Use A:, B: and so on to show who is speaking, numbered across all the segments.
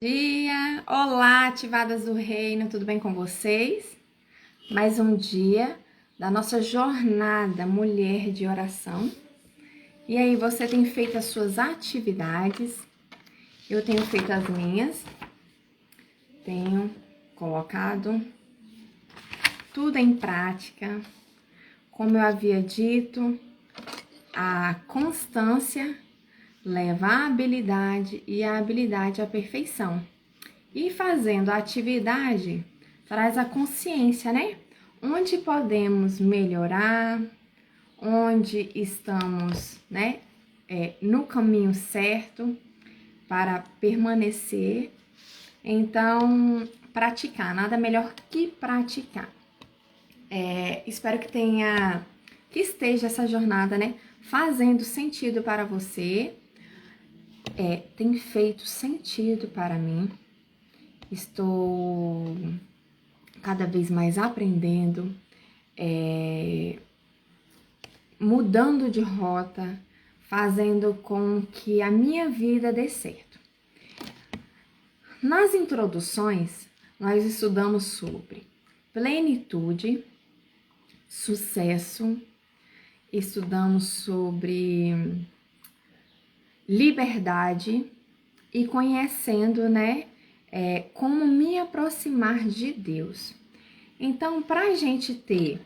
A: Dia! Olá, ativadas do reino, tudo bem com vocês? Mais um dia da nossa jornada Mulher de Oração. E aí, você tem feito as suas atividades? Eu tenho feito as minhas. Tenho colocado tudo em prática. Como eu havia dito, a constância leva à habilidade e a habilidade à perfeição. E fazendo a atividade, traz a consciência, né? Onde podemos melhorar, onde estamos, né? No caminho certo para permanecer. Então, praticar, nada melhor que praticar. Espero que esteja essa jornada, né? Fazendo sentido para você. Tem feito sentido para mim. Estou cada vez mais aprendendo, mudando de rota, fazendo com que a minha vida dê certo. Nas introduções, nós estudamos sobre plenitude, sucesso, estudamos sobre liberdade e conhecendo, né, como me aproximar de Deus. Então, para a gente ter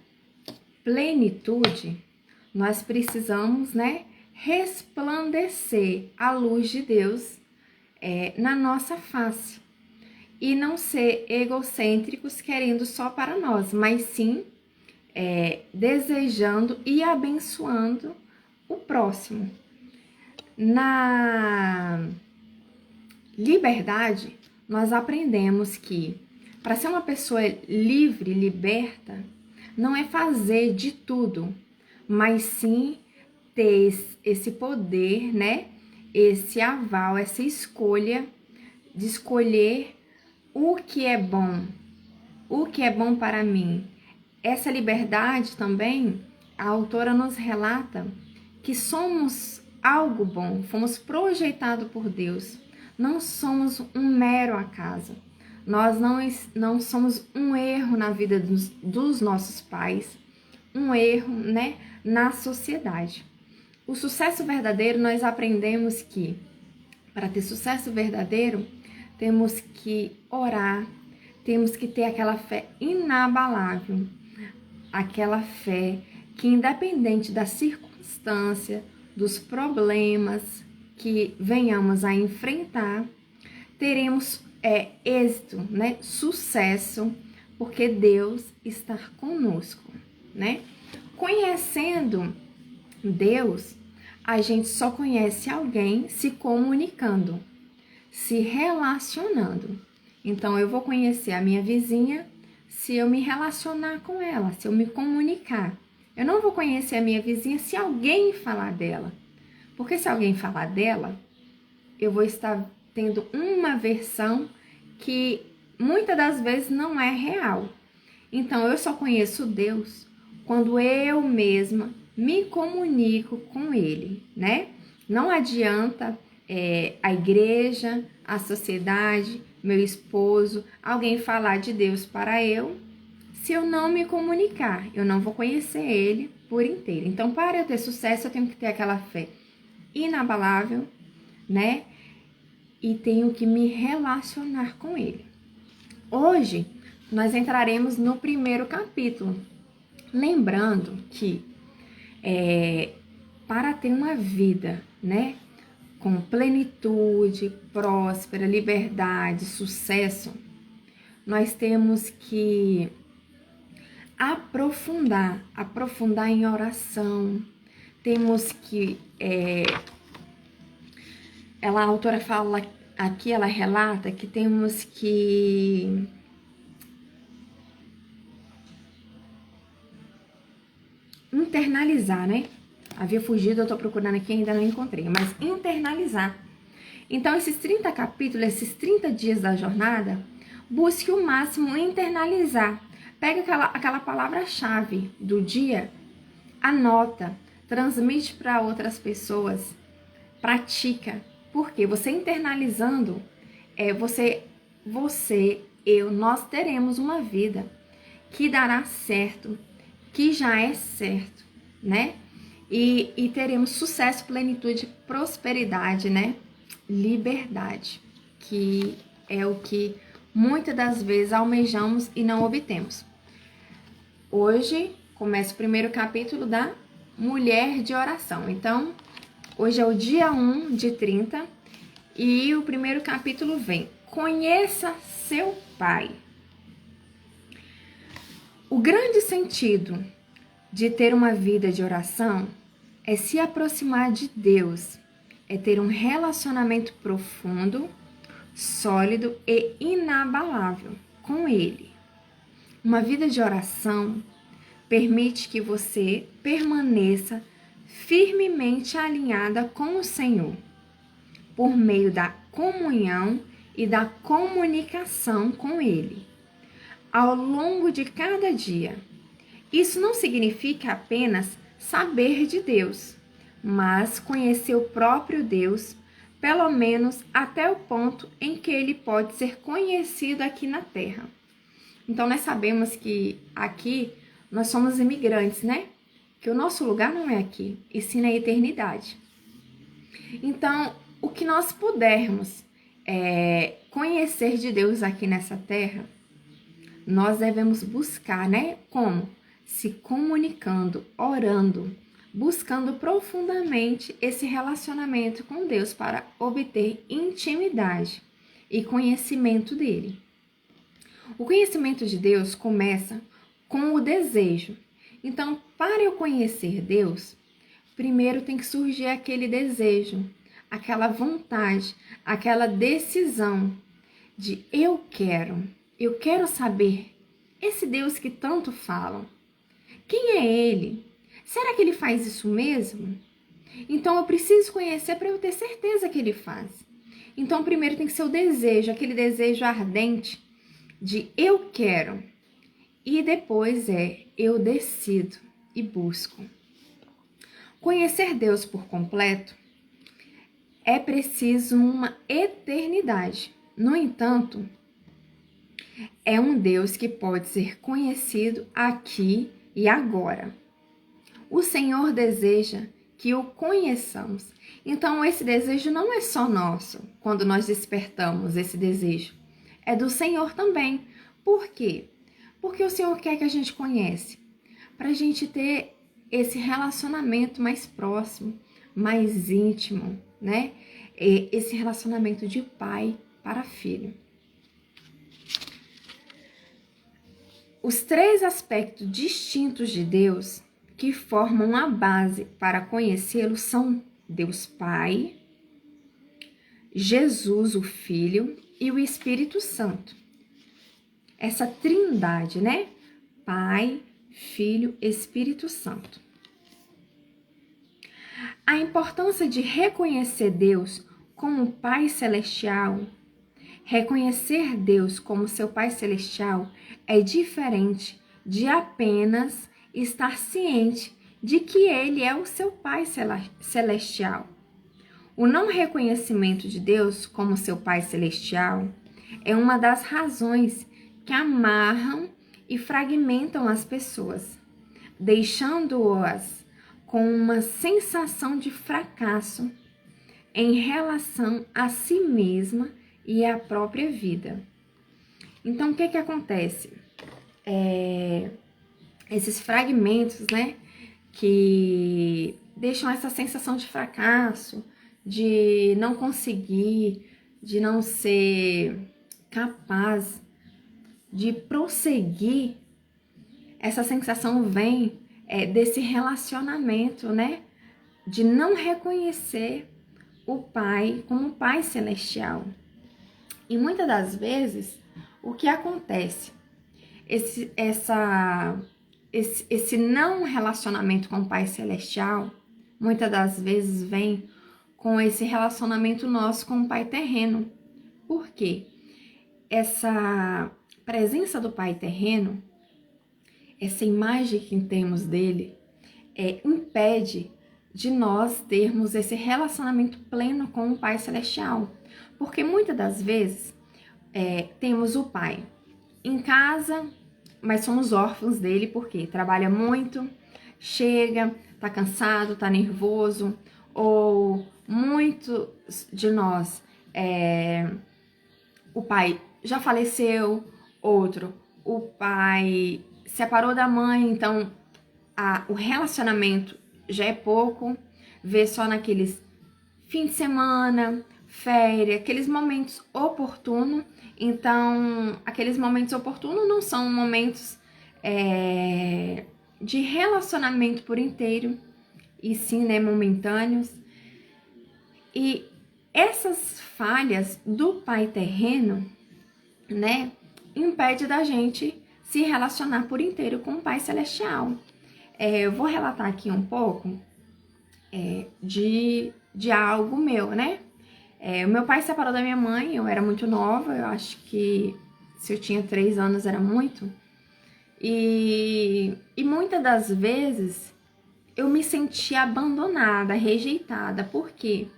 A: plenitude, nós precisamos, né, resplandecer a luz de Deus na nossa face. E não ser egocêntricos querendo só para nós, mas sim desejando e abençoando o próximo. Na liberdade, nós aprendemos que para ser uma pessoa livre, liberta, não é fazer de tudo, mas sim ter esse poder, né? Esse aval, essa escolha de escolher o que é bom para mim. Essa liberdade também, a autora nos relata que somos algo bom, fomos projetados por Deus. Não somos um mero acaso. Nós não somos um erro na vida dos nossos pais, um erro, né, na sociedade. O sucesso verdadeiro, nós aprendemos que para ter sucesso verdadeiro, temos que orar, temos que ter aquela fé inabalável, aquela fé que independente da circunstância, dos problemas que venhamos a enfrentar, teremos êxito, né? Sucesso, porque Deus está conosco, né? Conhecendo Deus, a gente só conhece alguém se comunicando, se relacionando. Então, eu vou conhecer a minha vizinha se eu me relacionar com ela, se eu me comunicar. Eu não vou conhecer a minha vizinha se alguém falar dela. Porque se alguém falar dela, eu vou estar tendo uma versão que muitas das vezes não é real. Então, eu só conheço Deus quando eu mesma me comunico com Ele, né? Não adianta a igreja, a sociedade, meu esposo, alguém falar de Deus para eu, se eu não me comunicar, eu não vou conhecer Ele por inteiro. Então, para eu ter sucesso, eu tenho que ter aquela fé inabalável, né? E tenho que me relacionar com Ele. Hoje, nós entraremos no primeiro capítulo. Lembrando que para ter uma vida, né, com plenitude, próspera, liberdade, sucesso, nós temos que aprofundar em oração. Temos que a autora fala aqui, ela relata que temos que internalizar, né? Havia fugido, eu tô procurando aqui, ainda não encontrei, mas internalizar. Então, esses 30 capítulos, esses 30 dias da jornada, busque o máximo internalizar. Pega aquela palavra-chave do dia, anota, transmite para outras pessoas, pratica. Porque você internalizando, eu, nós teremos uma vida que dará certo, que já é certo, né? E teremos sucesso, plenitude, prosperidade, né? Liberdade, que é o que muitas das vezes almejamos e não obtemos. Hoje começa o primeiro capítulo da Mulher de Oração. Então, hoje é o dia 1 de 30 e o primeiro capítulo vem: Conheça seu pai. O grande sentido de ter uma vida de oração é se aproximar de Deus, é ter um relacionamento profundo, sólido e inabalável com Ele. Uma vida de oração permite que você permaneça firmemente alinhada com o Senhor, por meio da comunhão e da comunicação com Ele, ao longo de cada dia. Isso não significa apenas saber de Deus, mas conhecer o próprio Deus, pelo menos até o ponto em que Ele pode ser conhecido aqui na Terra. Então, nós sabemos que aqui nós somos imigrantes, né? Que o nosso lugar não é aqui, e sim na eternidade. Então, o que nós pudermos conhecer de Deus aqui nessa terra, nós devemos buscar, né? Como? Se comunicando, orando, buscando profundamente esse relacionamento com Deus para obter intimidade e conhecimento dele. O conhecimento de Deus começa com o desejo. Então, para eu conhecer Deus, primeiro tem que surgir aquele desejo, aquela vontade, aquela decisão de eu quero saber esse Deus que tanto falam. Quem é Ele? Será que Ele faz isso mesmo? Então, eu preciso conhecer para eu ter certeza que Ele faz. Então, primeiro tem que ser o desejo, aquele desejo ardente de eu quero. E depois eu decido e busco. Conhecer Deus por completo é preciso uma eternidade. No entanto, é um Deus que pode ser conhecido aqui e agora. O Senhor deseja que o conheçamos. Então, esse desejo não é só nosso, quando nós despertamos esse desejo. É do Senhor também. Por quê? Porque o Senhor quer que a gente conhece. Para a gente ter esse relacionamento mais próximo, mais íntimo, né? Esse relacionamento de pai para filho. Os 3 aspectos distintos de Deus que formam a base para conhecê-lo são Deus Pai, Jesus, o Filho, e o Espírito Santo. Essa trindade, né? Pai, Filho, Espírito Santo. A importância de reconhecer Deus como Pai Celestial, reconhecer Deus como seu Pai Celestial é diferente de apenas estar ciente de que Ele é o seu Pai Celestial. O não reconhecimento de Deus como seu Pai Celestial é uma das razões que amarram e fragmentam as pessoas, deixando-as com uma sensação de fracasso em relação a si mesma e à própria vida. Então, o que acontece? Esses fragmentos, né, que deixam essa sensação de fracasso, de não conseguir, de não ser capaz de prosseguir, essa sensação vem desse relacionamento, né? De não reconhecer o Pai como Pai Celestial. E muitas das vezes, o que acontece? Esse não relacionamento com o Pai Celestial, muitas das vezes vem com esse relacionamento nosso com o Pai terreno. Por quê? Essa presença do Pai terreno, essa imagem que temos dele, impede de nós termos esse relacionamento pleno com o Pai Celestial. Porque muitas das vezes temos o Pai em casa, mas somos órfãos dele porque trabalha muito, chega, tá cansado, tá nervoso, ou muitos de nós, o pai já faleceu, outro, o pai separou da mãe, então o relacionamento já é pouco, vê só naqueles fim de semana, férias, aqueles momentos oportunos. Então, aqueles momentos oportunos não são momentos de relacionamento por inteiro, e sim, né, momentâneos. E essas falhas do pai terreno, né, impede da gente se relacionar por inteiro com o Pai Celestial. Eu vou relatar aqui um pouco de algo meu, né? O meu pai se separou da minha mãe, eu era muito nova, eu acho que se eu tinha 3 anos era muito. E muitas das vezes eu me sentia abandonada, rejeitada. Por quê?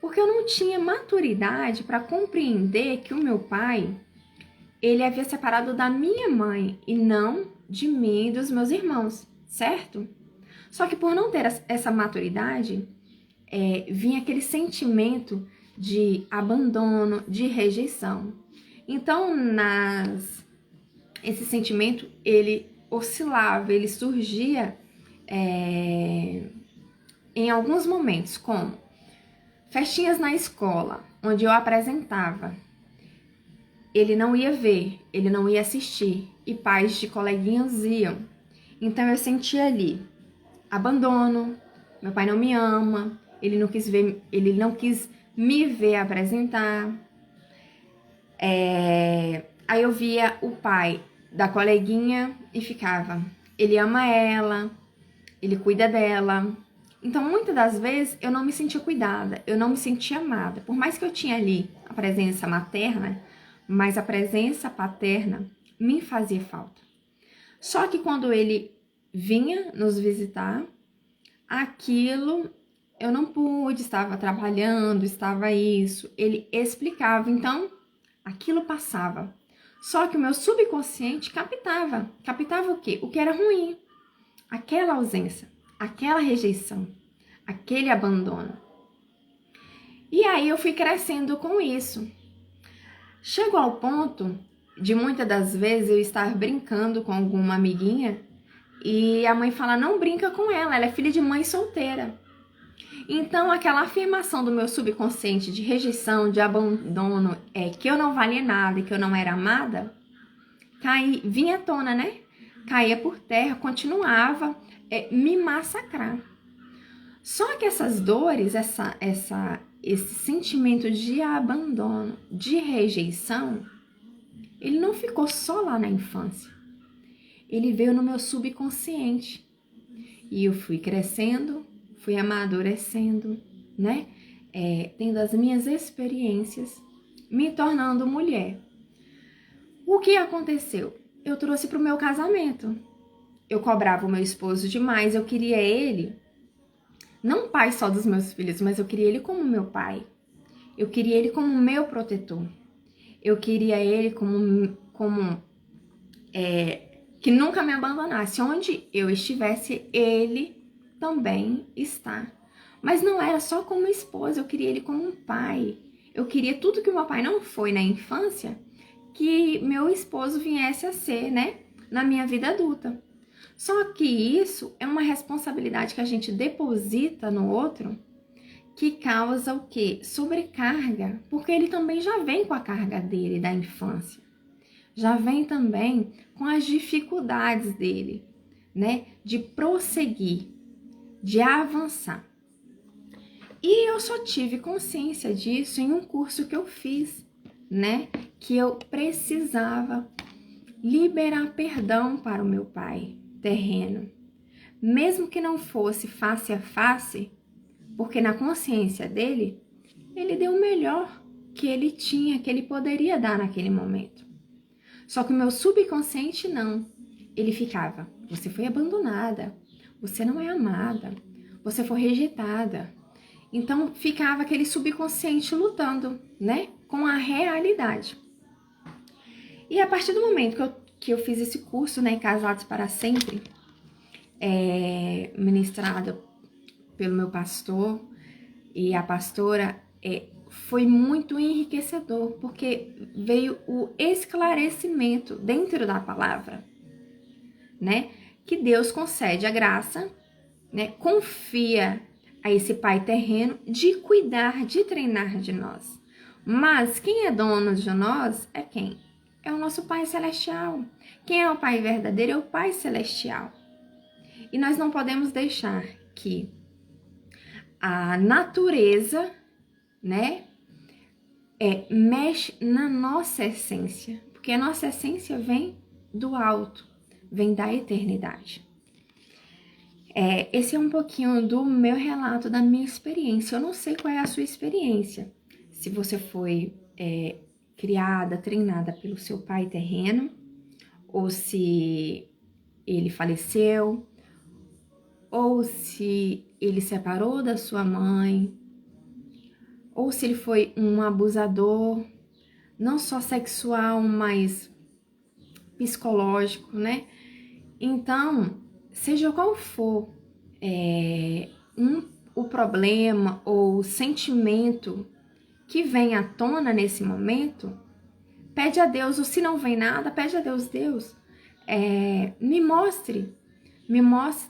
A: Porque eu não tinha maturidade para compreender que o meu pai, ele havia separado da minha mãe e não de mim e dos meus irmãos, certo? Só que por não ter essa maturidade, vinha aquele sentimento de abandono, de rejeição. Então, esse sentimento, ele oscilava, ele surgia em alguns momentos, como festinhas na escola, onde eu apresentava. Ele não ia ver, ele não ia assistir, e pais de coleguinhas iam. Então eu sentia ali abandono, meu pai não me ama, ele não quis me ver apresentar. Aí eu via o pai da coleguinha e ficava, ele ama ela, ele cuida dela. Então, muitas das vezes, eu não me sentia cuidada, eu não me sentia amada. Por mais que eu tinha ali a presença materna, mas a presença paterna me fazia falta. Só que quando ele vinha nos visitar, aquilo eu não pude, estava trabalhando, estava isso. Ele explicava, então aquilo passava. Só que o meu subconsciente captava o quê? O que era ruim, aquela ausência, aquela rejeição, aquele abandono. E aí eu fui crescendo com isso. Chegou ao ponto de muitas das vezes eu estar brincando com alguma amiguinha e a mãe fala, não brinca com ela é filha de mãe solteira. Então aquela afirmação do meu subconsciente de rejeição, de abandono, que eu não valia nada e que eu não era amada, vinha à tona, né? Caía por terra, continuava me massacrar. Só que essas dores, esse sentimento de abandono, de rejeição, ele não ficou só lá na infância. Ele veio no meu subconsciente. E eu fui crescendo, fui amadurecendo, né? Tendo as minhas experiências, me tornando mulher. O que aconteceu? Eu trouxe para o meu casamento. Eu cobrava o meu esposo demais, eu queria ele, não pai só dos meus filhos, mas eu queria ele como meu pai. Eu queria ele como meu protetor. Eu queria ele como que nunca me abandonasse. Onde eu estivesse, ele também está. Mas não era só como esposa, eu queria ele como um pai. Eu queria tudo que o meu pai não foi na infância, que meu esposo viesse a ser, né, na minha vida adulta. Só que isso é uma responsabilidade que a gente deposita no outro, que causa o quê? Sobrecarga, porque ele também já vem com a carga dele da infância. Já vem também com as dificuldades dele, né? De prosseguir, de avançar. E eu só tive consciência disso em um curso que eu fiz, né? Que eu precisava liberar perdão para o meu pai terreno. Mesmo que não fosse face a face, porque na consciência dele, ele deu o melhor que ele tinha, que ele poderia dar naquele momento. Só que o meu subconsciente não. Ele ficava, você foi abandonada, você não é amada, você foi rejeitada. Então ficava aquele subconsciente lutando, né, com a realidade. E a partir do momento que eu fiz esse curso, né, Casados para Sempre, ministrado pelo meu pastor e a pastora, foi muito enriquecedor, porque veio o esclarecimento dentro da palavra, né, que Deus concede a graça, né, confia a esse pai terreno de cuidar, de treinar de nós. Mas quem é dono de nós é quem? É o nosso Pai Celestial. Quem é o Pai verdadeiro é o Pai Celestial. E nós não podemos deixar que a natureza, né, mexe na nossa essência. Porque a nossa essência vem do alto, vem da eternidade. Esse é um pouquinho do meu relato, da minha experiência. Eu não sei qual é a sua experiência. Se você foi criada, treinada pelo seu pai terreno, ou se ele faleceu, ou se ele separou da sua mãe, ou se ele foi um abusador, não só sexual, mas psicológico, né? Então, seja qual for o problema ou o sentimento que vem à tona nesse momento, pede a Deus, ou se não vem nada, pede a Deus, me mostre,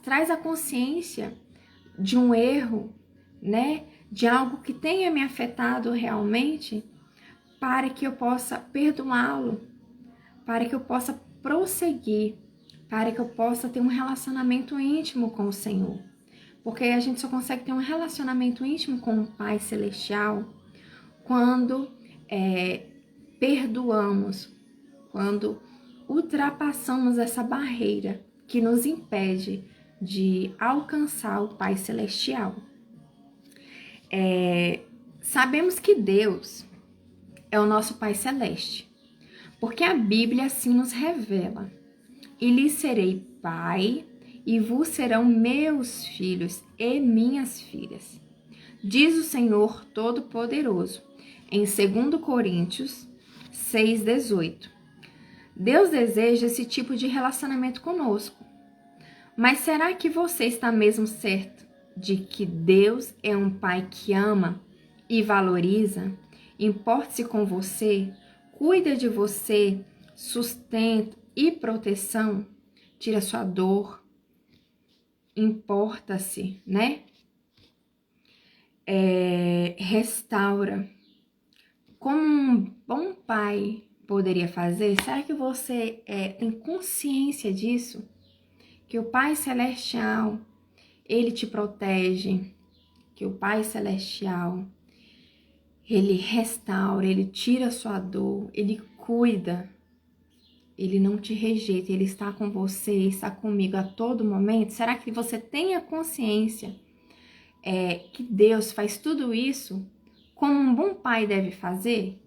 A: traz a consciência de um erro, né, de algo que tenha me afetado realmente, para que eu possa perdoá-lo, para que eu possa prosseguir, para que eu possa ter um relacionamento íntimo com o Senhor. Porque a gente só consegue ter um relacionamento íntimo com o Pai Celestial quando perdoamos, quando ultrapassamos essa barreira que nos impede de alcançar o Pai Celestial. Sabemos que Deus é o nosso Pai Celeste, porque a Bíblia assim nos revela. E lhes serei pai, e vos serão meus filhos e minhas filhas, diz o Senhor Todo-Poderoso, em 2 Coríntios 6,18. Deus deseja esse tipo de relacionamento conosco. Mas será que você está mesmo certo de que Deus é um pai que ama e valoriza, importa-se com você, cuida de você, sustento e proteção, tira sua dor, importa-se, né? Restaura. Como um bom pai poderia fazer? Será que você tem consciência disso? Que o Pai Celestial, ele te protege, que o Pai Celestial, ele restaura, ele tira sua dor, ele cuida, ele não te rejeita, ele está com você, está comigo a todo momento. Será que você tem a consciência que Deus faz tudo isso como um bom pai deve fazer?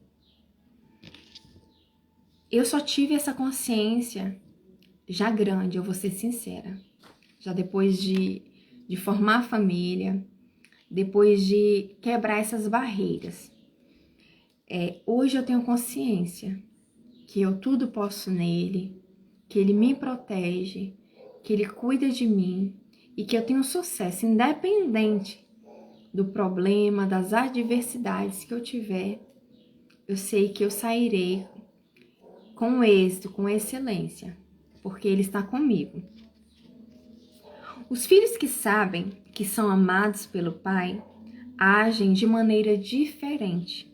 A: Eu só tive essa consciência já grande, eu vou ser sincera, já depois de formar família, depois de quebrar essas barreiras. Hoje eu tenho consciência que eu tudo posso nele, que ele me protege, que ele cuida de mim e que eu tenho sucesso, independente do problema, das adversidades que eu tiver. Eu sei que eu sairei com êxito, com excelência, porque ele está comigo. Os filhos que sabem que são amados pelo Pai agem de maneira diferente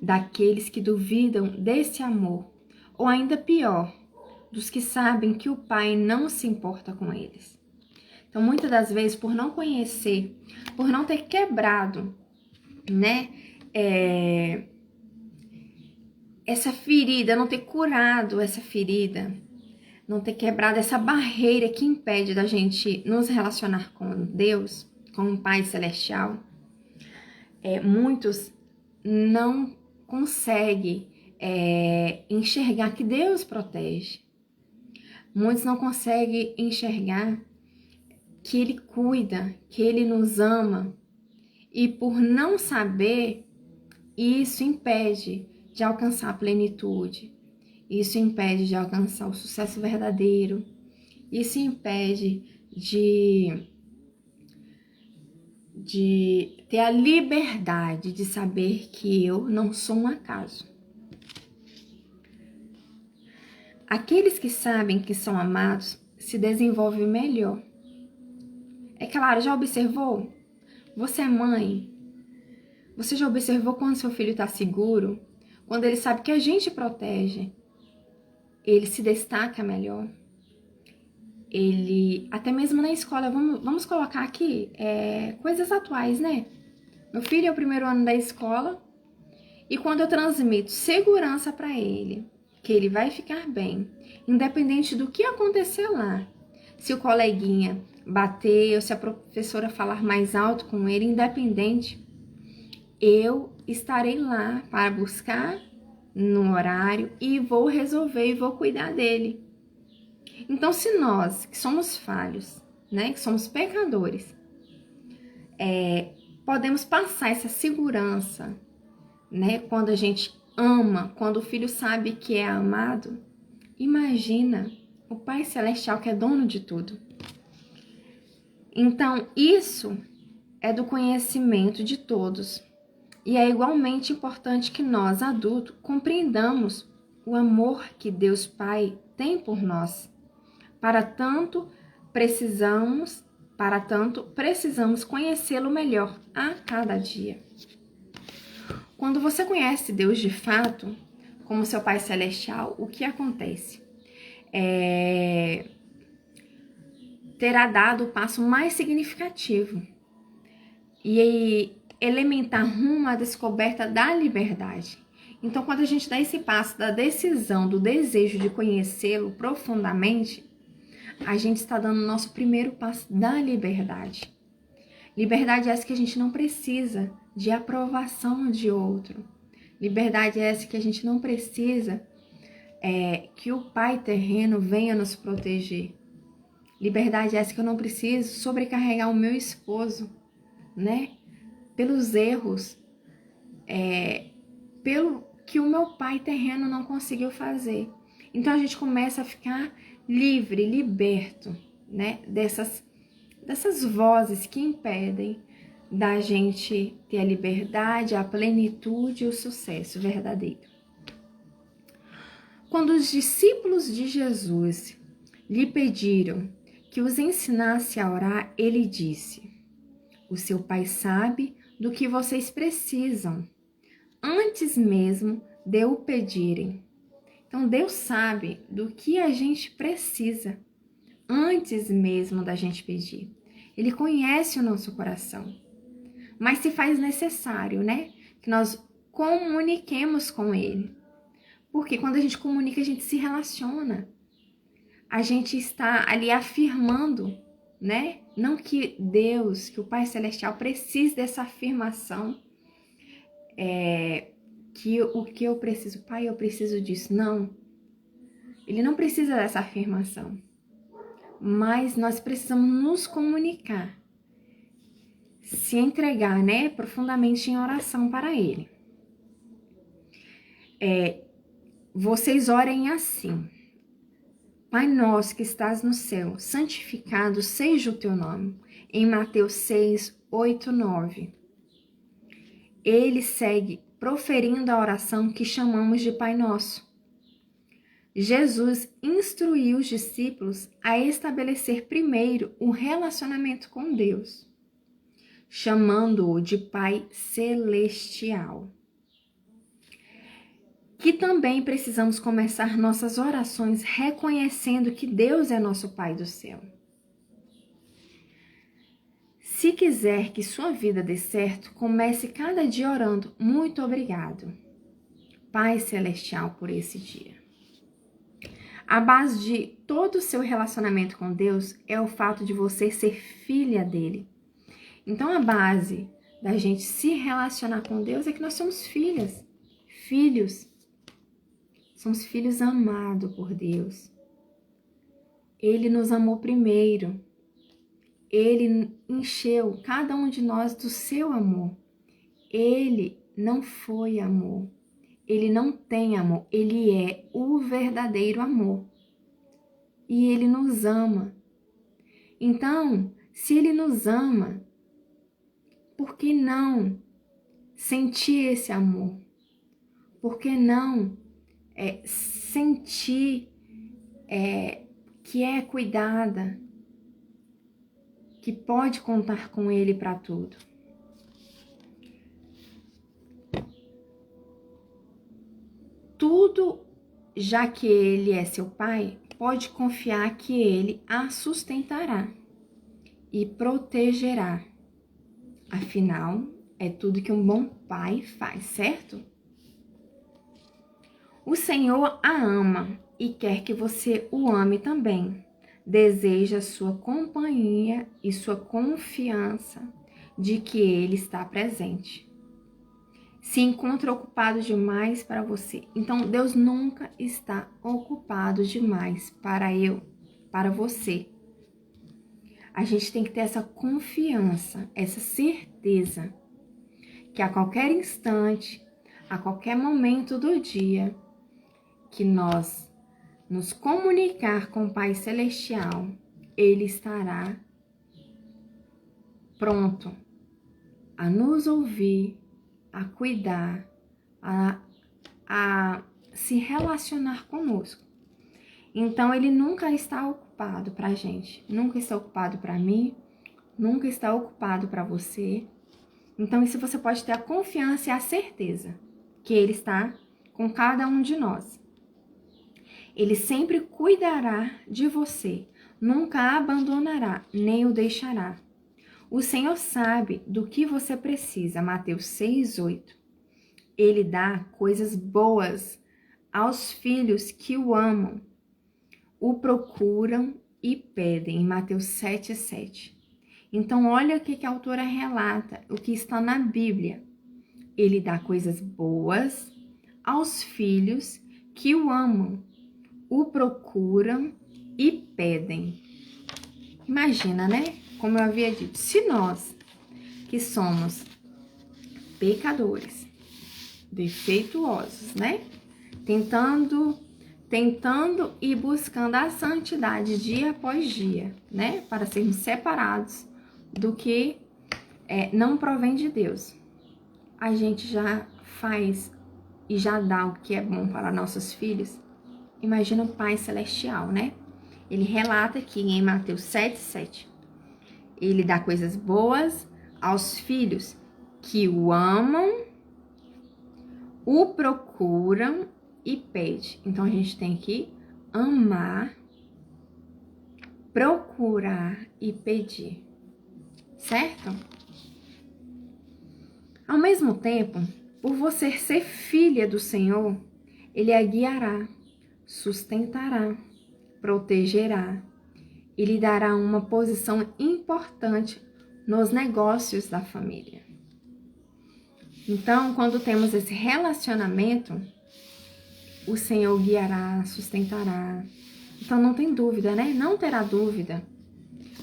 A: daqueles que duvidam desse amor, ou ainda pior, dos que sabem que o Pai não se importa com eles. Então, muitas das vezes, por não conhecer, por não ter quebrado, né, essa ferida, não ter curado essa ferida, não ter quebrado essa barreira que impede da gente nos relacionar com Deus, com o Pai Celestial, muitos não conseguem enxergar que Deus protege. Muitos não conseguem enxergar que Ele cuida, que Ele nos ama. E por não saber, isso impede de alcançar a plenitude. Isso impede de alcançar o sucesso verdadeiro. Isso impede de ter a liberdade de saber que eu não sou um acaso. Aqueles que sabem que são amados se desenvolvem melhor. É claro, já observou? Você é mãe? Você já observou quando seu filho está seguro? Quando ele sabe que a gente protege, ele se destaca melhor. Ele, até mesmo na escola, vamos colocar aqui coisas atuais, né? Meu filho é o primeiro ano da escola e quando eu transmito segurança para ele, que ele vai ficar bem, independente do que acontecer lá, se o coleguinha bater ou se a professora falar mais alto com ele, independente, eu estarei lá para buscar no horário e vou resolver e vou cuidar dele. Então, se nós, que somos falhos, né, que somos pecadores, podemos passar essa segurança, né, quando a gente ama, quando o filho sabe que é amado, imagina o Pai Celestial que é dono de tudo. Então, isso é do conhecimento de todos. E é igualmente importante que nós, adultos, compreendamos o amor que Deus Pai tem por nós. Para tanto, precisamos conhecê-lo melhor a cada dia. Quando você conhece Deus de fato, como seu Pai Celestial, o que acontece? Terá dado o passo mais significativo e elementar rumo à descoberta da liberdade. Então, quando a gente dá esse passo da decisão, do desejo de conhecê-lo profundamente, a gente está dando o nosso primeiro passo da liberdade. Liberdade é essa que a gente não precisa de aprovação de outro. Liberdade é essa que a gente não precisa que o Pai terreno venha nos proteger. Liberdade é essa que eu não preciso sobrecarregar o meu esposo, né? Pelos erros, pelo que o meu pai terreno não conseguiu fazer. Então a gente começa a ficar livre, liberto, né? Dessas vozes que impedem da gente ter a liberdade, a plenitude e o sucesso verdadeiro. Quando os discípulos de Jesus lhe pediram que os ensinasse a orar, ele disse: o seu Pai sabe do que vocês precisam, antes mesmo de o pedirem. Então, Deus sabe do que a gente precisa, antes mesmo da gente pedir. Ele conhece o nosso coração. Mas se faz necessário, né? Que nós comuniquemos com Ele. Porque quando a gente comunica, a gente se relaciona. A gente está ali afirmando, né? Não que Deus, que o Pai Celestial precise dessa afirmação, que o que eu preciso, Pai, eu preciso disso. Não. Ele não precisa dessa afirmação. Mas nós precisamos nos comunicar, se entregar, né, profundamente em oração para Ele. Vocês orem assim: Pai nosso que estás no céu, santificado seja o teu nome. Em Mateus 6, 8, 9. Ele segue proferindo a oração que chamamos de Pai Nosso. Jesus instruiu os discípulos a estabelecer primeiro um relacionamento com Deus, chamando-o de Pai Celestial. Que também precisamos começar nossas orações reconhecendo que Deus é nosso Pai do céu. Se quiser que sua vida dê certo, comece cada dia orando: muito obrigado, Pai Celestial, por esse dia. A base de todo o seu relacionamento com Deus é o fato de você ser filha dele. Então, a base da gente se relacionar com Deus é que nós somos filhos. Somos filhos amados por Deus. Ele nos amou primeiro. Ele encheu cada um de nós do seu amor. Ele não foi amor. Ele não tem amor. Ele é o verdadeiro amor. E ele nos ama. Então, se ele nos ama, por que não sentir esse amor? Por que não sentir que é cuidada, que pode contar com ele para tudo? Tudo, já que ele é seu pai, pode confiar que ele a sustentará e protegerá. Afinal, é tudo que um bom pai faz, certo? O Senhor a ama e quer que você o ame também. Deseja sua companhia e sua confiança de que ele está presente. Se encontra ocupado demais para você. Então, Deus nunca está ocupado demais para você. A gente tem que ter essa confiança, essa certeza que a qualquer instante, a qualquer momento do dia, que nós nos comunicar com o Pai Celestial, Ele estará pronto a nos ouvir, a cuidar, a se relacionar conosco. Então, Ele nunca está ocupado para a gente, nunca está ocupado para mim, nunca está ocupado para você. Então, isso você pode ter a confiança e a certeza que Ele está com cada um de nós. Ele sempre cuidará de você, nunca a abandonará, nem o deixará. O Senhor sabe do que você precisa, Mateus 6:8. Ele dá coisas boas aos filhos que o amam, o procuram e pedem, em Mateus 7:7. Então, olha o que a autora relata, o que está na Bíblia. Ele dá coisas boas aos filhos que o amam, o procuram e pedem. Imagina, né? Como eu havia dito, se nós, que somos pecadores, defeituosos, né? Tentando e buscando a santidade dia após dia, né? Para sermos separados do que não provém de Deus. A gente já faz e já dá o que é bom para nossos filhos. Imagina o Pai Celestial, né? Ele relata aqui em Mateus 7:7. Ele dá coisas boas aos filhos que o amam, o procuram e pedem. Então, a gente tem que amar, procurar e pedir, certo? Ao mesmo tempo, por você ser filha do Senhor, Ele a guiará, sustentará, protegerá e lhe dará uma posição importante nos negócios da família. Então, quando temos esse relacionamento, o Senhor guiará, sustentará. Então, não tem dúvida, né? Não terá dúvida,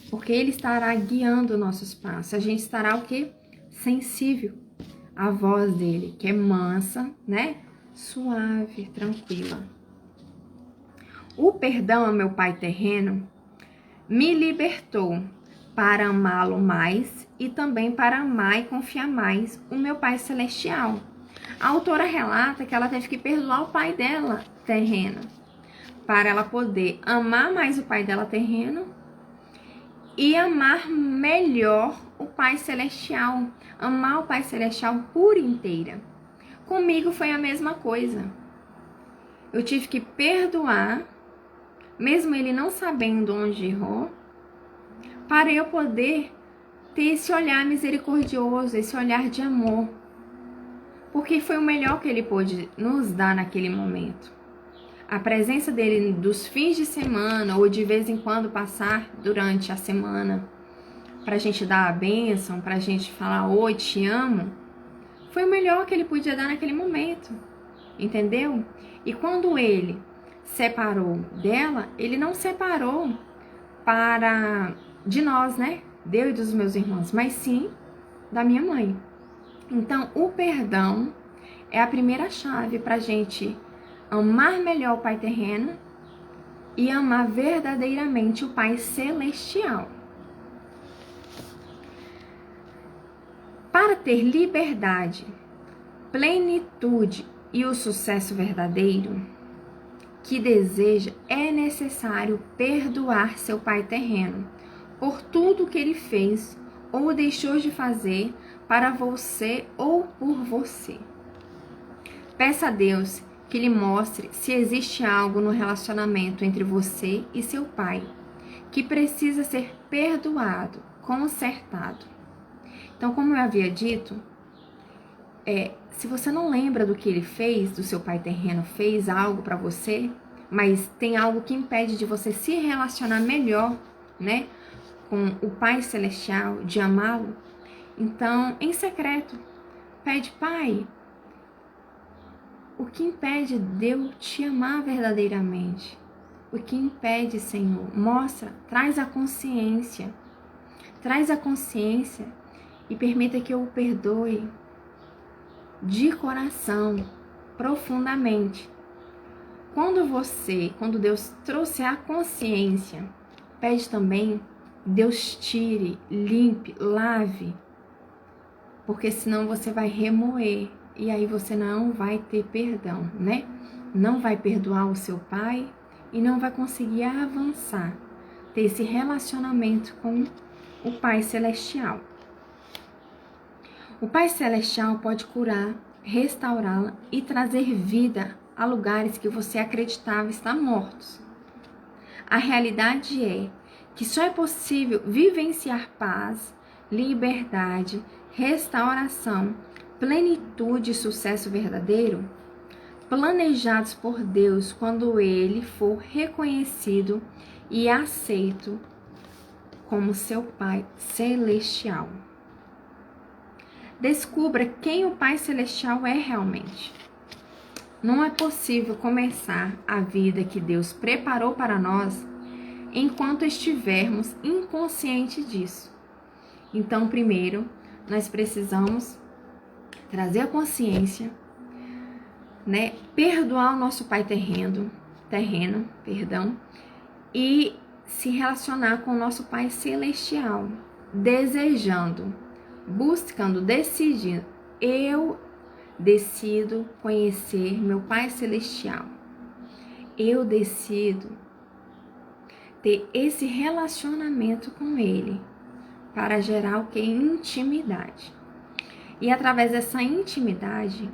A: porque Ele estará guiando nossos passos. A gente estará o quê? Sensível à voz dEle, que é mansa, né? Suave, tranquila. O perdão ao meu Pai terreno me libertou para amá-lo mais e também para amar e confiar mais o meu Pai Celestial. A autora relata que ela teve que perdoar o pai dela terreno, para ela poder amar mais o pai dela terreno e amar melhor o Pai Celestial, amar o Pai Celestial por inteira. Comigo foi a mesma coisa. Eu tive que perdoar, mesmo ele não sabendo onde errou, para eu poder ter esse olhar misericordioso, esse olhar de amor. Porque foi o melhor que ele pôde nos dar naquele momento. A presença dele dos fins de semana ou de vez em quando passar durante a semana pra gente dar a bênção, pra gente falar oi, te amo, foi o melhor que ele podia dar naquele momento. Entendeu? E quando ele separou dela, ele não separou de nós, né? de eu e dos meus irmãos, mas sim da minha mãe. Então, o perdão é a primeira chave para a gente amar melhor o Pai terreno e amar verdadeiramente o Pai celestial. Para ter liberdade, plenitude e o sucesso verdadeiro que deseja, é necessário perdoar seu pai terreno por tudo que ele fez ou deixou de fazer para você ou por você. Peça a Deus que lhe mostre se existe algo no relacionamento entre você e seu pai que precisa ser perdoado, consertado. Então, como eu havia dito, se você não lembra do que ele fez, do seu pai terreno fez algo para você, mas tem algo que impede de você se relacionar melhor, né, com o Pai Celestial, de amá-lo, então, em secreto, pede: Pai, o que impede de eu te amar verdadeiramente? O que impede, Senhor? Mostra, traz a consciência e permita que eu o perdoe de coração, profundamente. Quando Deus trouxe a consciência, pede também, Deus tire, limpe, lave, porque senão você vai remoer e aí você não vai ter perdão, né? Não vai perdoar o seu pai e não vai conseguir avançar, ter esse relacionamento com o Pai Celestial. O Pai Celestial pode curar, restaurá-la e trazer vida a lugares que você acreditava estar mortos. A realidade é que só é possível vivenciar paz, liberdade, restauração, plenitude e sucesso verdadeiro planejados por Deus quando Ele for reconhecido e aceito como seu Pai Celestial. Descubra quem o Pai Celestial é realmente. Não é possível começar a vida que Deus preparou para nós enquanto estivermos inconscientes disso. Então, primeiro, nós precisamos trazer a consciência, né? Perdoar o nosso pai terreno, e se relacionar com o nosso Pai Celestial, desejando, buscando, decidindo. Eu decido conhecer meu Pai Celestial. Eu decido ter esse relacionamento com Ele para gerar o que? Intimidade. E através dessa intimidade,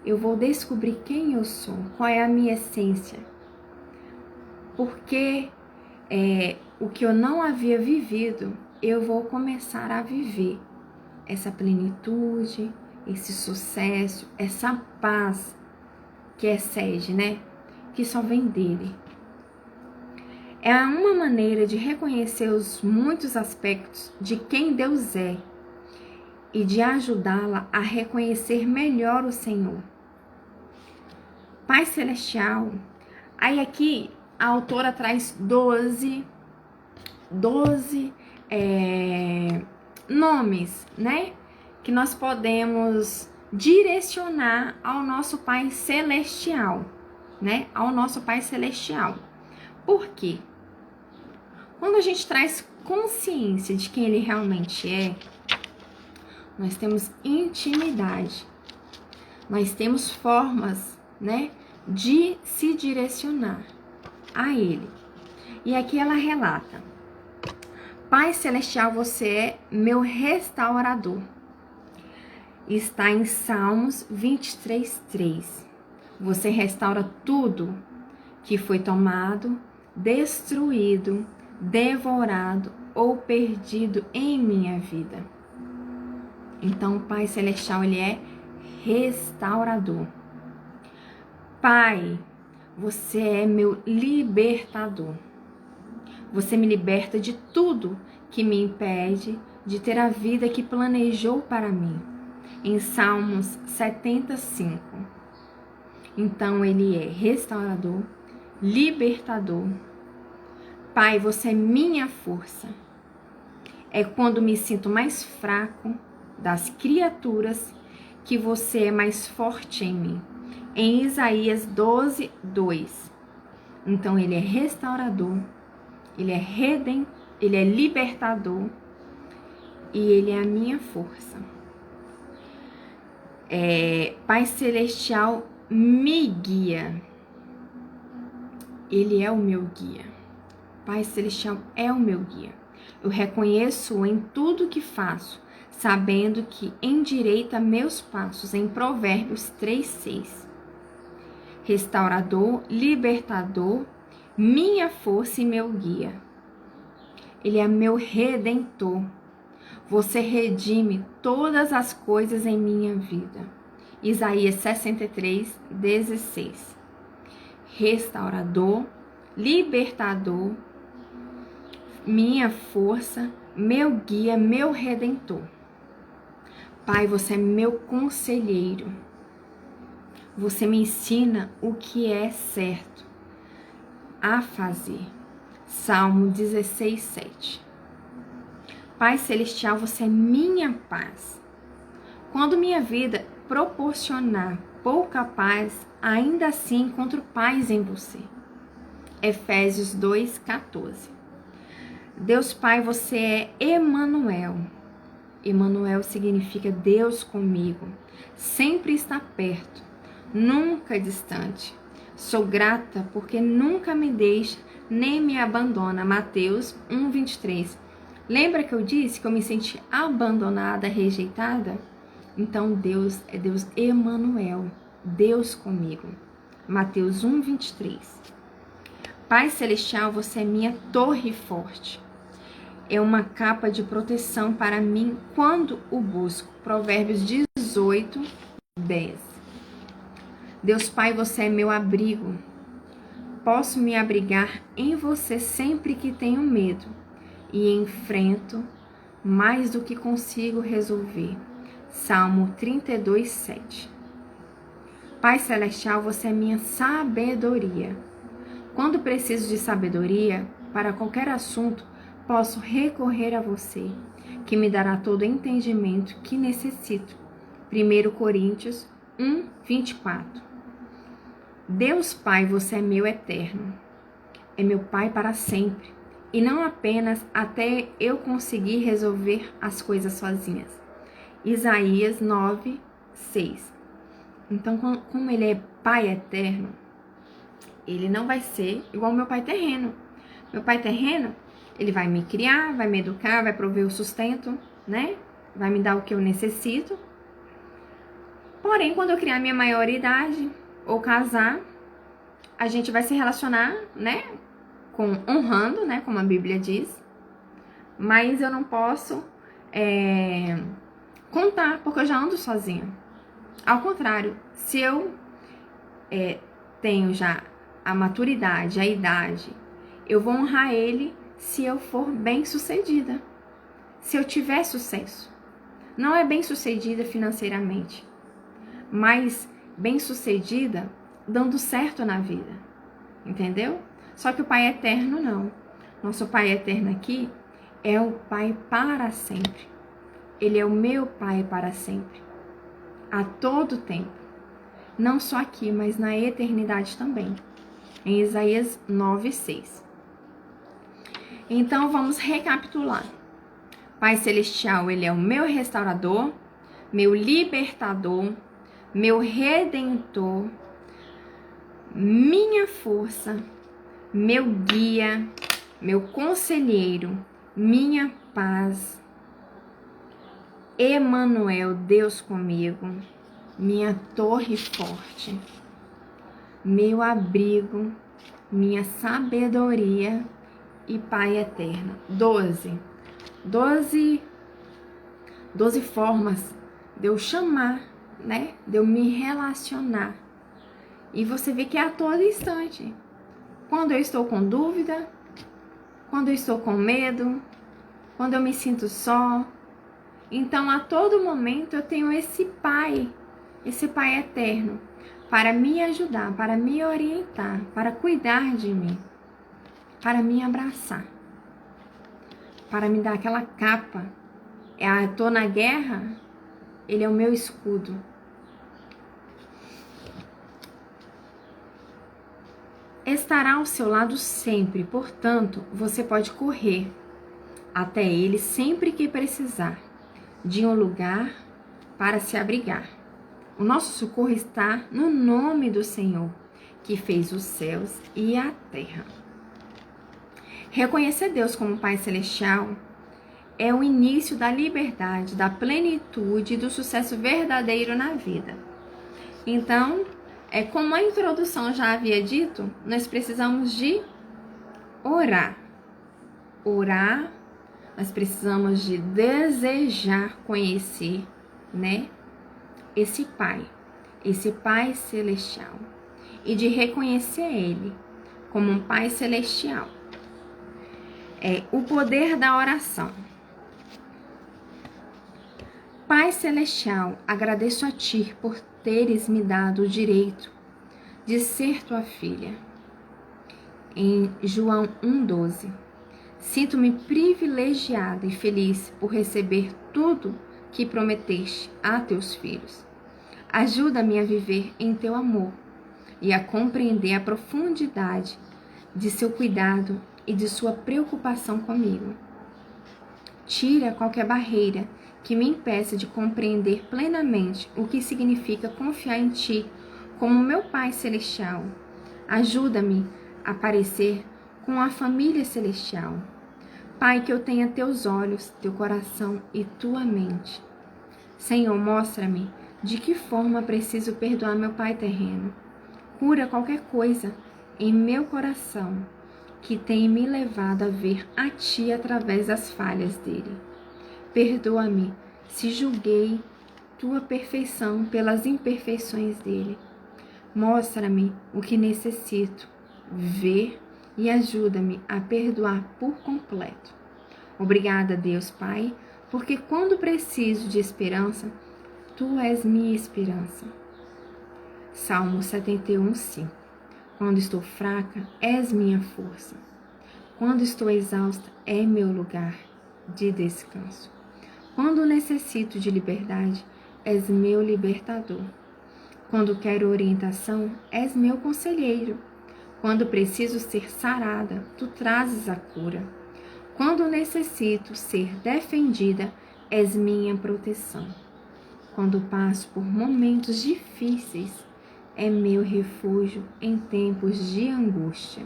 A: eu vou descobrir quem eu sou, qual é a minha essência. Porque o que eu não havia vivido, eu vou começar a viver essa plenitude, esse sucesso, essa paz que excede, né? Que só vem dele. É uma maneira de reconhecer os muitos aspectos de quem Deus é e de ajudá-la a reconhecer melhor o Senhor. Pai Celestial. Aí aqui a autora traz 12 nomes, né? Que nós podemos direcionar ao nosso Pai Celestial, né? Ao nosso Pai Celestial. Por quê? Quando a gente traz consciência de quem Ele realmente é, nós temos intimidade. Nós temos formas, né? De se direcionar a Ele. E aqui ela relata: Pai Celestial, você é meu restaurador. Está em Salmos 23:3. Você restaura tudo que foi tomado, destruído, devorado ou perdido em minha vida. Então, o Pai Celestial, Ele é restaurador. Pai, você é meu libertador. Você me liberta de tudo que me impede de ter a vida que planejou para mim. Em Salmos 75. Então, Ele é restaurador, libertador. Pai, você é minha força. É quando me sinto mais fraco das criaturas que você é mais forte em mim. Em Isaías 12, 2. Então ele é restaurador, ele é libertador e ele é a minha força. Pai Celestial me guia. Ele é o meu guia. Pai Celestial é o meu guia. Eu reconheço em tudo que faço, sabendo que endireita meus passos, em Provérbios 3:6. Restaurador, libertador, minha força e meu guia. Ele é meu redentor. Você redime todas as coisas em minha vida. Isaías 63:16. Restaurador, libertador, minha força, meu guia, meu redentor. Pai, você é meu conselheiro. Você me ensina o que é certo a fazer. Salmo 16:7. Pai Celestial, você é minha paz. Quando minha vida proporcionar pouca paz, ainda assim encontro paz em você. Efésios 2:14. Deus Pai, você é Emanuel. Emanuel significa Deus comigo. Sempre está perto, nunca distante. Sou grata porque nunca me deixa nem me abandona. Mateus 1:23. Lembra que eu disse que eu me senti abandonada, rejeitada? Então Deus é Deus Emanuel, Deus comigo. Mateus 1:23. Pai Celestial, você é minha torre forte. É uma capa de proteção para mim quando o busco. Provérbios 18:10. Deus Pai, você é meu abrigo. Posso me abrigar em você sempre que tenho medo e enfrento mais do que consigo resolver. Salmo 32:7. Pai Celestial, você é minha sabedoria. Quando preciso de sabedoria para qualquer assunto, posso recorrer a você, que me dará todo o entendimento que necessito. 1 Coríntios 1:24. Deus Pai, você é meu eterno. É meu Pai para sempre. E não apenas até eu conseguir resolver as coisas sozinhas. Isaías 9:6. Então, como ele é Pai eterno, ele não vai ser igual ao meu pai terreno. Meu pai terreno, ele vai me criar, vai me educar, vai prover o sustento, né? Vai me dar o que eu necessito. Porém, quando eu criar minha maioridade ou casar, a gente vai se relacionar, né? Honrando, né? Como a Bíblia diz. Mas eu não posso contar, porque eu já ando sozinha. Ao contrário, se eu tenho já a maturidade, a idade, eu vou honrar ele se eu for bem-sucedida, se eu tiver sucesso. Não é bem-sucedida financeiramente, mas bem-sucedida dando certo na vida, entendeu? Só que o Pai Eterno não. Nosso Pai Eterno aqui é o Pai para sempre. Ele é o meu Pai para sempre, a todo tempo. Não só aqui, mas na eternidade também. Em Isaías 9:6. Então, vamos recapitular. Pai Celestial, ele é o meu restaurador, meu libertador, meu redentor, minha força, meu guia, meu conselheiro, minha paz. Emanuel, Deus comigo, minha torre forte, meu abrigo, minha sabedoria e Pai eterno. 12 formas de eu chamar, né? De eu me relacionar. E você vê que é a todo instante. Quando eu estou com dúvida, quando eu estou com medo, quando eu me sinto só. Então, a todo momento eu tenho esse Pai eterno, para me ajudar, para me orientar, para cuidar de mim, para me abraçar. para me dar aquela capa. Estou na guerra, Ele é o meu escudo. Estará ao seu lado sempre, portanto, você pode correr até Ele sempre que precisar de um lugar para se abrigar. O nosso socorro está no nome do Senhor, que fez os céus e a terra. Reconhecer Deus como Pai Celestial é o início da liberdade, da plenitude e do sucesso verdadeiro na vida. Então, como a introdução já havia dito, nós precisamos de orar. Orar, nós precisamos de desejar conhecer, esse Pai Celestial, e de reconhecer Ele como um Pai Celestial. O poder da oração. Pai Celestial, agradeço a Ti por teres me dado o direito de ser Tua filha. Em João 1,12. Sinto-me privilegiada e feliz por receber tudo que prometeste a Teus filhos. Ajuda-me a viver em Teu amor e a compreender a profundidade de Seu cuidado e de Sua preocupação comigo. Tira qualquer barreira que me impeça de compreender plenamente o que significa confiar em Ti como meu Pai Celestial. Ajuda-me a parecer com a família celestial. Pai, que eu tenha Teus olhos, Teu coração e Tua mente. Senhor, mostra-me de que forma preciso perdoar meu pai terreno. Cura qualquer coisa em meu coração que tem me levado a ver a Ti através das falhas dele. Perdoa-me se julguei Tua perfeição pelas imperfeições dele. Mostra-me o que necessito ver e ajuda-me a perdoar por completo. Obrigada, Deus Pai, porque quando preciso de esperança, Tu és minha esperança. Salmo 71:5. Quando estou fraca, és minha força. Quando estou exausta, é meu lugar de descanso. Quando necessito de liberdade, és meu libertador. Quando quero orientação, és meu conselheiro. Quando preciso ser sarada, Tu trazes a cura. Quando necessito ser defendida, és minha proteção. Quando passo por momentos difíceis, é meu refúgio em tempos de angústia.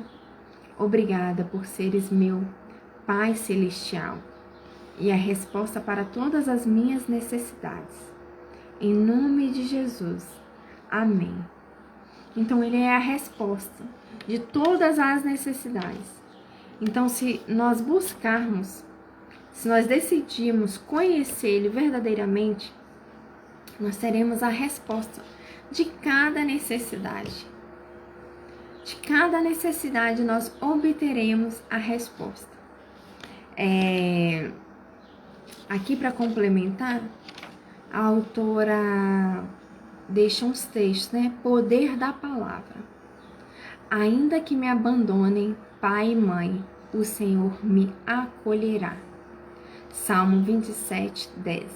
A: Obrigada por seres meu Pai Celestial e a resposta para todas as minhas necessidades. Em nome de Jesus. Amém. Então, Ele é a resposta de todas as necessidades. Então, se nós buscarmos, se nós decidirmos conhecer Ele verdadeiramente, nós teremos a resposta de cada necessidade. De cada necessidade nós obteremos a resposta. Aqui para complementar, a autora deixa uns textos, Poder da palavra. Ainda que me abandonem pai e mãe, o Senhor me acolherá. Salmo 27:10.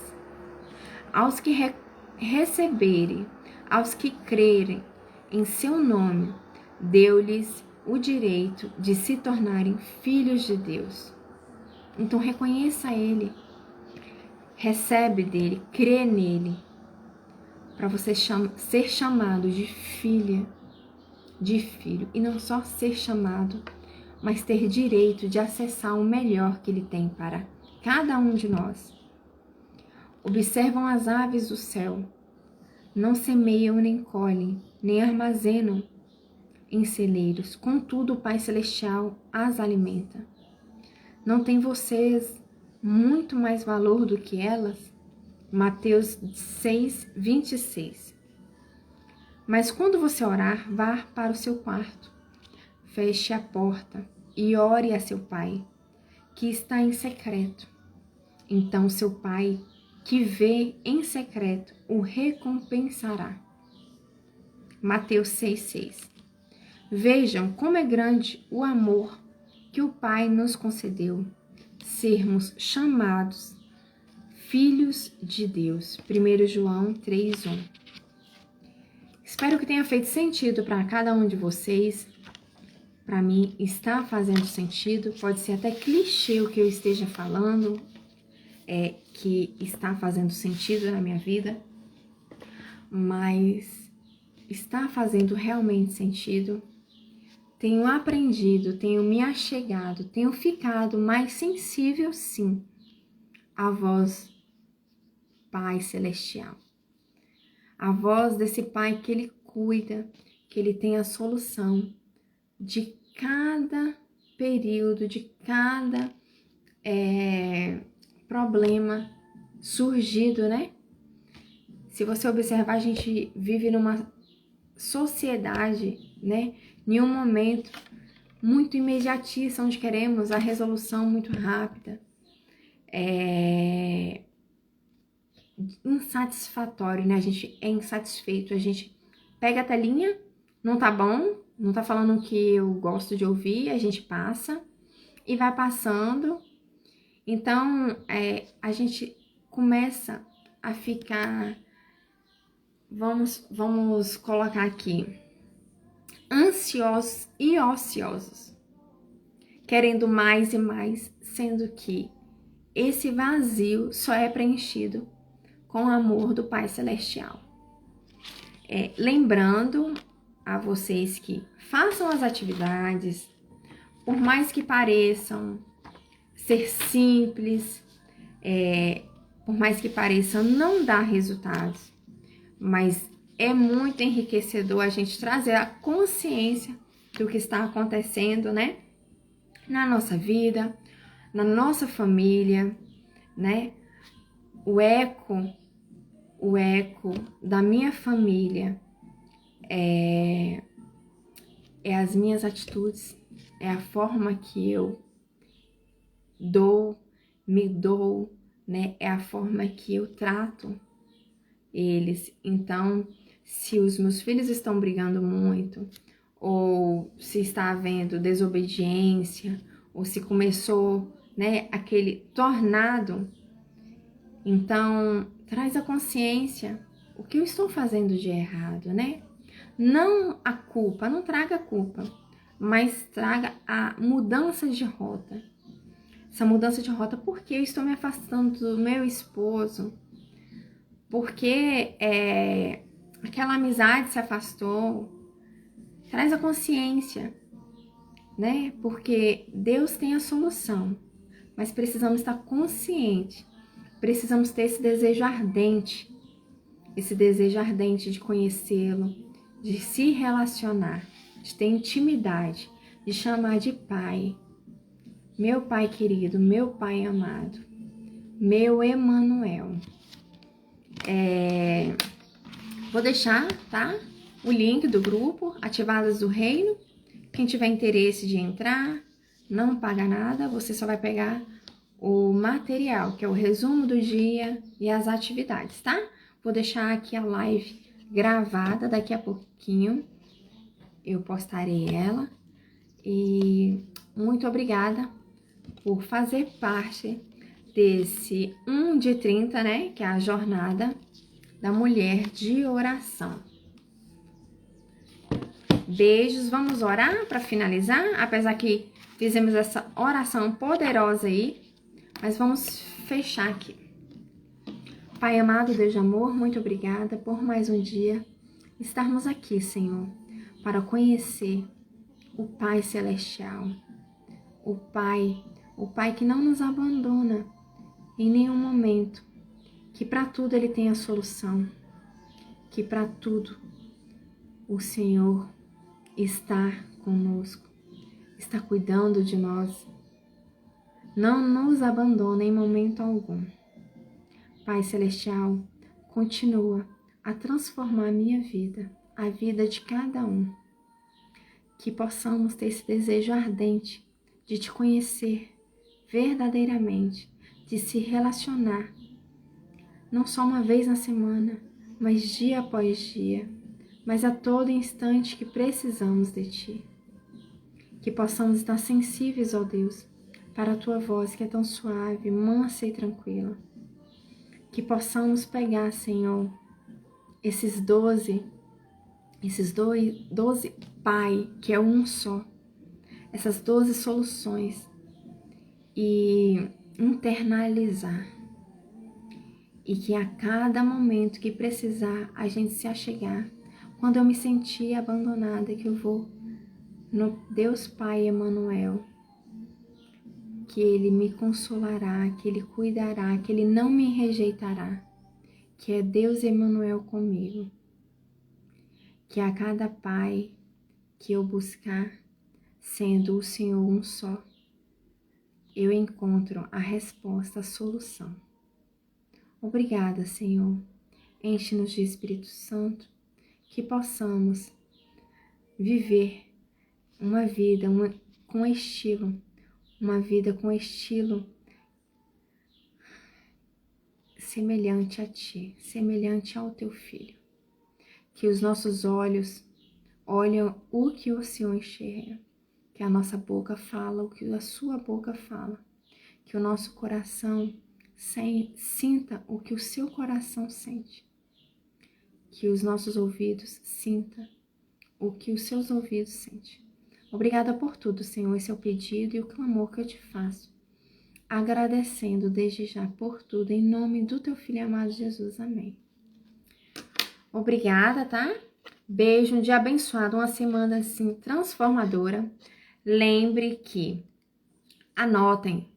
A: Aos que receberem, aos que crerem em seu nome, deu-lhes o direito de se tornarem filhos de Deus. Então reconheça Ele, recebe dele, crê nele, para você ser chamado de filha, de filho, e não só ser chamado, mas ter direito de acessar o melhor que Ele tem para cada um de nós. Observam as aves do céu, não semeiam nem colhem, nem armazenam em celeiros, contudo o Pai Celestial as alimenta. Não tem vocês muito mais valor do que elas? Mateus 6:26. Mas quando você orar, vá para o seu quarto, feche a porta e ore a seu Pai, que está em secreto. Então seu Pai, que vê em secreto, o recompensará. Mateus 6:6. Vejam como é grande o amor que o Pai nos concedeu, sermos chamados filhos de Deus. 1 João 3:1. Espero que tenha feito sentido para cada um de vocês. Para mim está fazendo sentido. Pode ser até clichê o que eu esteja falando, que está fazendo sentido na minha vida, mas está fazendo realmente sentido. Tenho aprendido, tenho me achegado, tenho ficado mais sensível, sim, à voz Pai Celestial. A voz desse Pai que Ele cuida, que Ele tem a solução de cada período, de cada problema surgido, né? Se você observar, a gente vive numa sociedade, né? Em um momento muito imediatista, onde queremos a resolução muito rápida. Insatisfatório, né? A gente é insatisfeito, a gente pega a telinha, não tá bom, não tá falando o que eu gosto de ouvir, a gente passa e vai passando. Então, a gente começa a ficar, vamos colocar aqui, ansiosos e ociosos, querendo mais e mais, sendo que esse vazio só é preenchido com o amor do Pai Celestial. Lembrando a vocês que façam as atividades, por mais que pareçam ser simples, por mais que pareçam não dar resultados, mas é muito enriquecedor a gente trazer a consciência do que está acontecendo, né? Na nossa vida, na nossa família, né? O eco da minha família é as minhas atitudes, é a forma que eu me dou, né? É a forma que eu trato eles. Então, se os meus filhos estão brigando muito, ou se está havendo desobediência, ou se começou, né, aquele tornado, então traz a consciência o que eu estou fazendo de errado, né? Não a culpa, não traga a culpa, mas traga a mudança de rota. Essa mudança de rota, porque eu estou me afastando do meu esposo, porque aquela amizade se afastou. Traz a consciência, né? Porque Deus tem a solução, mas precisamos estar consciente, precisamos ter esse desejo ardente de conhecê-lo, de se relacionar, de ter intimidade, de chamar de Pai. Meu Pai querido, meu Pai amado, meu Emanuel. Vou deixar, tá? O link do grupo Ativadas do Reino. Quem tiver interesse de entrar, não paga nada, você só vai pegar o material, que é o resumo do dia e as atividades, tá? Vou deixar aqui a live gravada, daqui a pouquinho eu postarei ela. E muito obrigada por fazer parte desse 1 de 30, né? Que é a jornada da mulher de oração. Beijos, vamos orar para finalizar, apesar que fizemos essa oração poderosa aí, mas vamos fechar aqui. Pai amado, Deus de amor, muito obrigada por mais um dia estarmos aqui, Senhor, para conhecer o Pai Celestial, o Pai que não nos abandona em nenhum momento, que para tudo Ele tem a solução, que para tudo o Senhor está conosco, está cuidando de nós, não nos abandona em momento algum. Pai Celestial, continua a transformar a minha vida, a vida de cada um, que possamos ter esse desejo ardente de te conhecer verdadeiramente, de se relacionar, não só uma vez na semana, mas dia após dia, mas a todo instante que precisamos de Ti. Que possamos estar sensíveis, ó Deus, para a tua voz que é tão suave, mansa e tranquila. Que possamos pegar, Senhor, esses 12 Pai, que é um só, essas 12 soluções e internalizar. E que a cada momento que precisar a gente se achegar, quando eu me sentir abandonada, que eu vou no Deus Pai Emanuel, que Ele me consolará, que Ele cuidará, que Ele não me rejeitará, que é Deus Emanuel comigo. Que a cada Pai que eu buscar, sendo o Senhor um só, eu encontro a resposta, a solução. Obrigada, Senhor. Enche-nos de Espírito Santo, que possamos viver uma vida com estilo, uma vida com estilo semelhante a Ti, semelhante ao Teu Filho. Que os nossos olhos olhem o que o Senhor enxerga, que a nossa boca fala o que a Sua boca fala, que o nosso coração sinta o que o Seu coração sente, que os nossos ouvidos sintam o que os Seus ouvidos sentem. Obrigada por tudo, Senhor, esse é o pedido e o clamor que eu te faço, agradecendo desde já por tudo, em nome do Teu Filho amado Jesus, amém. Obrigada, tá? Beijo, um dia abençoado, uma semana assim transformadora. Lembre que anotem,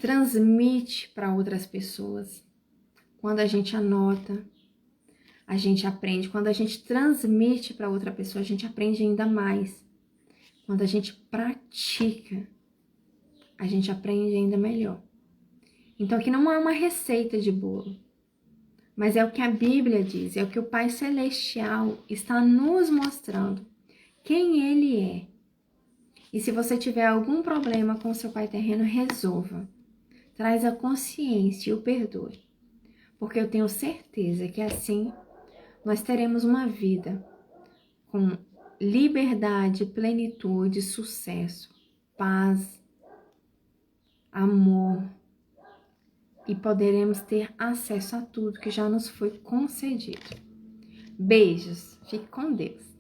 A: transmite para outras pessoas. Quando a gente anota, a gente aprende. Quando a gente transmite para outra pessoa, a gente aprende ainda mais. Quando a gente pratica, a gente aprende ainda melhor. Então aqui não é uma receita de bolo, mas é o que a Bíblia diz, é o que o Pai Celestial está nos mostrando, quem Ele é. E se você tiver algum problema com o seu Pai terreno, resolva. Traz a consciência e o perdoe. Porque eu tenho certeza que assim nós teremos uma vida com liberdade, plenitude, sucesso, paz, amor. E poderemos ter acesso a tudo que já nos foi concedido. Beijos, fique com Deus.